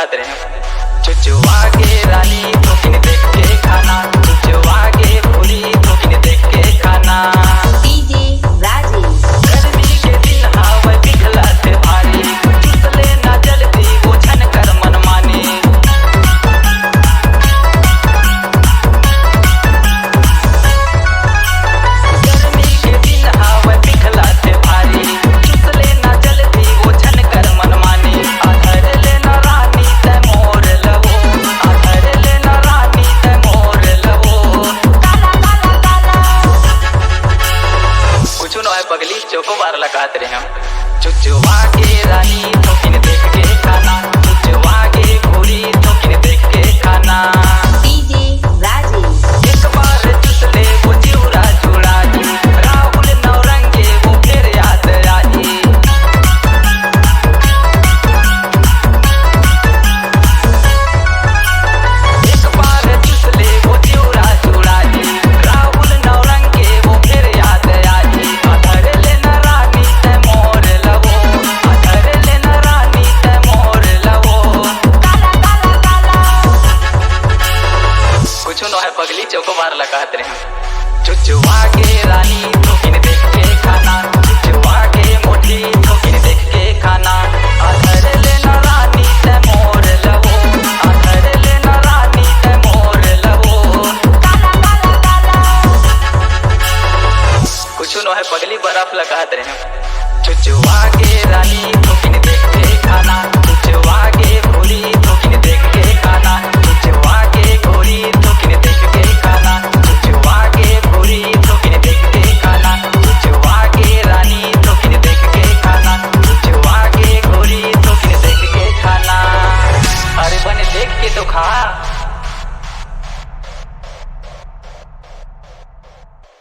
लगाते रहे। चुचुआ के रानी ठोकिन देख के खाना, चुचुआ के भूरी ठोकिन देख के खाना। डीजे राजी गर्मी के दिन हवा पिघलत भारी, चुस लेना जल्दी वो छन कर मनमानी। गर्मी के दिन हवा पिघलत भारी, चुस लेना जल्दी वो छन कर मनमानी। आधर लेना रानी ते मोर लवो, आधर लेना रानी ते मोर लवो। काला काला काला कुछ न है पगली चौको बार लगाते रहे हम। चुचुआ के रानी ठोकिन देख के खाना, चुचुआ के भूरी ठोकिन देख के खाना। डीजे राजी एक बार चुस ले वो चिउरा चुड़ाई, राहुल नौरंगे वो फिर याद आई। एक बार चुस ले वो चिउरा चुड़ाई, राहुल नौरंगे वो फिर याद आई। आधर लेना रानी ते मोर लवो, आधर लेना रानी ते मोर लवो। काला काला काला कुछ न है पगली चौको बार लगाते रहे हम। चुचुआ के रानी ठोकिन देख के खाना, चुचुआ के मोटी ठोकिन देख के खाना। आधर लेना रानी ते मोर लवो, आधर लेना रानी ते मोर लवो। काला काला काला कुछ न है पगली बर्फ लगाते रहे हम।